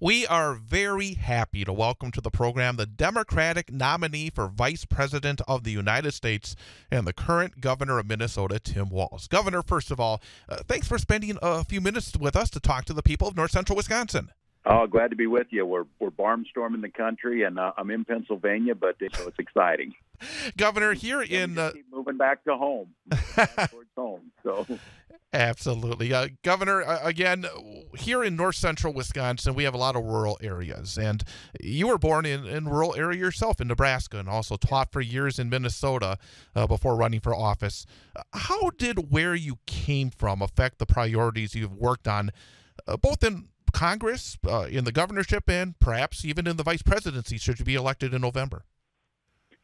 We are very happy to welcome to the program the Democratic nominee for Vice President of the United States and the current governor of Minnesota, Tim Walz. Governor, first of all, thanks for spending a few minutes with us to talk to the people of north central Wisconsin. Oh, glad to be with you. We're barnstorming the country, and I'm in Pennsylvania, but so it's exciting. Governor, here in keep moving back to home, towards home. So. Absolutely. Governor, again, here in north central Wisconsin, we have a lot of rural areas. And you were born in rural area yourself in Nebraska and also taught for years in Minnesota before running for office. How did where you came from affect the priorities you've worked on, both in Congress, in the governorship, and perhaps even in the vice presidency should you be elected in November?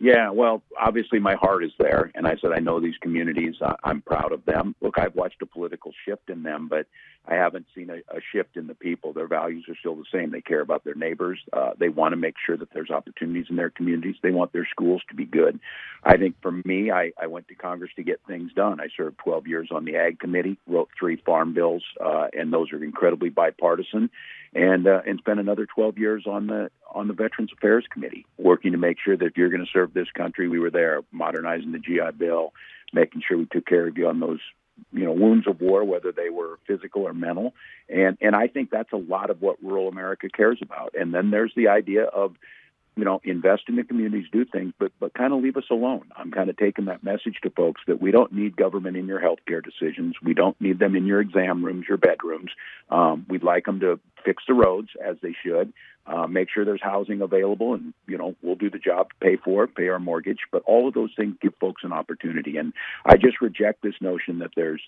Yeah, well, obviously my heart is there, and I said I know these communities. I'm proud of them. Look, I've watched a political shift in them, but I haven't seen a shift in the people. Their values are still the same. They care about their neighbors. They want to make sure that there's opportunities in their communities. They want their schools to be good. I think for me, I went to Congress to get things done. I served 12 years on the Ag Committee, wrote 3 farm bills, and those are incredibly bipartisan, and spent another 12 years on the Veterans Affairs Committee, working to make sure that if you're going to serve this country, we were there, modernizing the GI Bill, making sure we took care of you on those, wounds of war, whether they were physical or mental. And I think that's a lot of what rural America cares about. And then there's the idea of, invest in the communities, do things, but kind of leave us alone. I'm kind of taking that message to folks that we don't need government in your healthcare decisions. We don't need them in your exam rooms, your bedrooms. We'd like them to fix the roads as they should, make sure there's housing available, and, we'll do the job, pay for it, pay our mortgage. But all of those things give folks an opportunity. And I just reject this notion that there's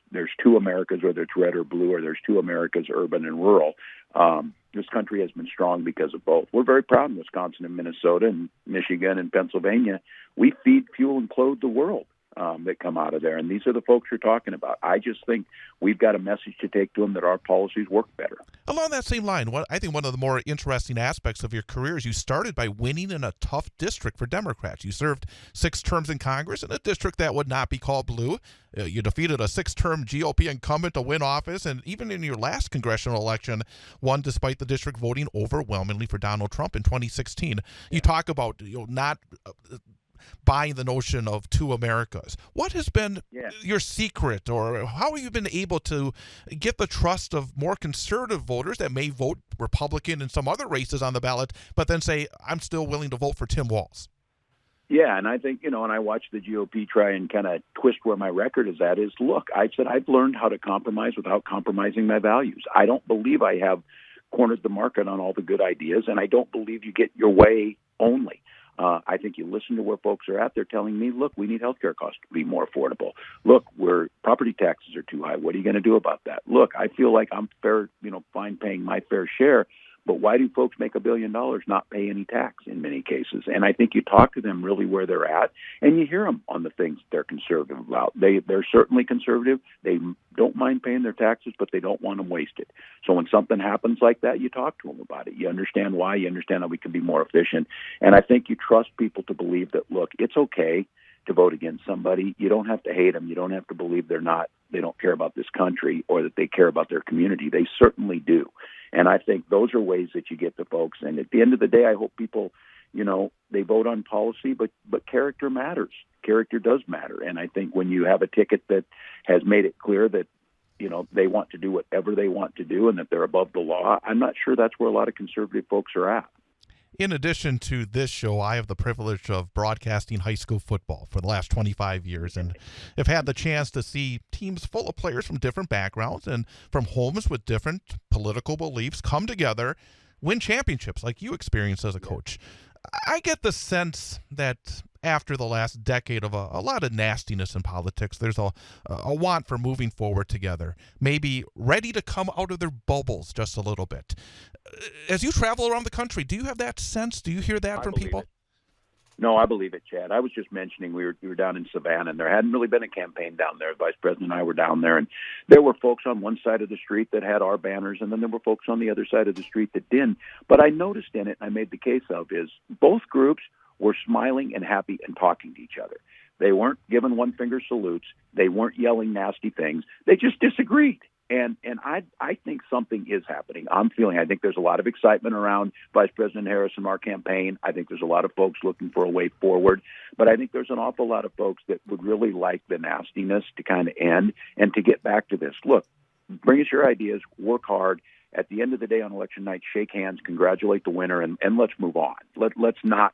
two Americas, whether it's red or blue, or there's two Americas, urban and rural. This country has been strong because of both. We're very proud in Wisconsin and Minnesota and Michigan and Pennsylvania. We feed, fuel, and clothe the world that come out of there. And these are the folks you're talking about. I just think we've got a message to take to them that our policies work better. Along that same line, I think one of the more interesting aspects of your career is you started by winning in a tough district for Democrats. You served 6 terms in Congress in a district that would not be called blue. You defeated a 6-term GOP incumbent to win office, and even in your last congressional election, won despite the district voting overwhelmingly for Donald Trump in 2016. You talk about not buying the notion of two Americas. What has been your secret, or how have you been able to get the trust of more conservative voters that may vote Republican in some other races on the ballot, but then say, I'm still willing to vote for Tim Walz? Yeah, and I think, and I watch the GOP try and kind of twist where my record is at is, look, I said I've learned how to compromise without compromising my values. I don't believe I have cornered the market on all the good ideas, and I don't believe you get your way only. I think you listen to where folks are at. They're telling me, look, we need healthcare costs to be more affordable. Look, property taxes are too high. What are you going to do about that? Look, I feel like I'm fine paying my fair share. But why do folks make $1 billion not pay any tax in many cases? And I think you talk to them really where they're at, and you hear them on the things they're conservative about. They're certainly conservative. They don't mind paying their taxes, but they don't want them wasted. So when something happens like that, you talk to them about it. You understand why. You understand how we can be more efficient. And I think you trust people to believe that, look, it's okay to vote against somebody. You don't have to hate them. You don't have to believe they don't care about this country or that they care about their community. They certainly do. And I think those are ways that you get to folks. And at the end of the day, I hope people, they vote on policy, but character matters. Character does matter. And I think when you have a ticket that has made it clear that, they want to do whatever they want to do and that they're above the law, I'm not sure that's where a lot of conservative folks are at. In addition to this show, I have the privilege of broadcasting high school football for the last 25 years and have had the chance to see teams full of players from different backgrounds and from homes with different political beliefs come together, win championships like you experienced as a coach. I get the sense that after the last decade of a lot of nastiness in politics, there's a want for moving forward together, maybe ready to come out of their bubbles just a little bit. As you travel around the country, do you have that sense? Do you hear that from people? No, I believe it, Chad. I was just mentioning we were down in Savannah, and there hadn't really been a campaign down there. The Vice President and I were down there, and there were folks on one side of the street that had our banners, and then there were folks on the other side of the street that didn't. But I noticed in it, and I made the case of, is both groups were smiling and happy and talking to each other. They weren't giving one-finger salutes. They weren't yelling nasty things. They just disagreed. I think something is happening. I think there's a lot of excitement around Vice President Harris and our campaign. I think there's a lot of folks looking for a way forward. But I think there's an awful lot of folks that would really like the nastiness to kind of end and to get back to this. Look, bring us your ideas, work hard. At the end of the day on election night, shake hands, congratulate the winner, and let's move on. Let's not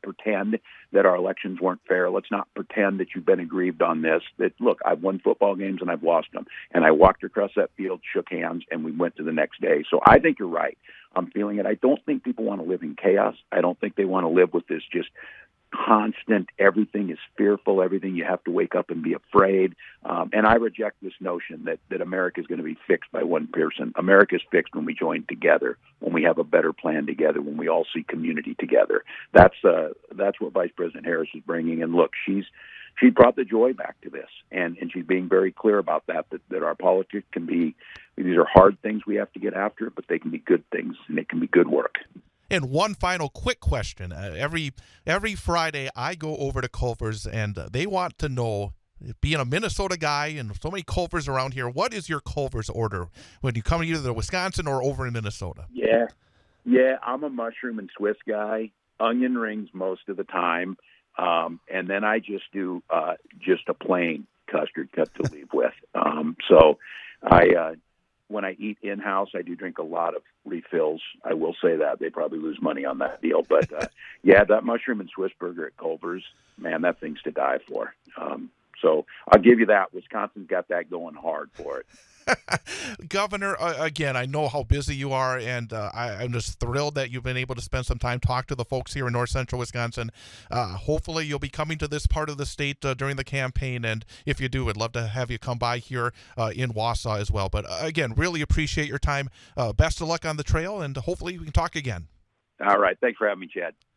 pretend that our elections weren't fair. Let's not pretend that you've been aggrieved on this. That, look, I've won football games and I've lost them. And I walked across that field, shook hands, and we went to the next day. So I think you're right. I'm feeling it. I don't think people want to live in chaos. I don't think they want to live with this just constant, everything is fearful, everything you have to wake up and be afraid. And I reject this notion that America is going to be fixed by one person. America is fixed when we join together, when we have a better plan together, when we all see community together. That's what Vice President Harris is bringing. And look, she brought the joy back to this, and she's being very clear about that our politics can be, these are hard things we have to get after, but they can be good things, and it can be good work. And one final quick question. Every Friday, I go over to Culver's, and they want to know, being a Minnesota guy and so many Culver's around here, what is your Culver's order when you come either to Wisconsin or over in Minnesota? Yeah, I'm a mushroom and Swiss guy, onion rings most of the time, and then I just do just a plain custard cut to leave with. So when I eat in-house, I do drink a lot of refills. I will say that. They probably lose money on that deal. But, yeah, that mushroom and Swiss burger at Culver's, man, that thing's to die for. So I'll give you that. Wisconsin's got that going hard for it. Governor, again, I know how busy you are, and I'm just thrilled that you've been able to spend some time talk to the folks here in north central Wisconsin. Hopefully you'll be coming to this part of the state during the campaign, and if you do, I'd love to have you come by here in Wausau as well. But again, really appreciate your time. Best of luck on the trail, and hopefully we can talk again. All right. Thanks for having me, Chad.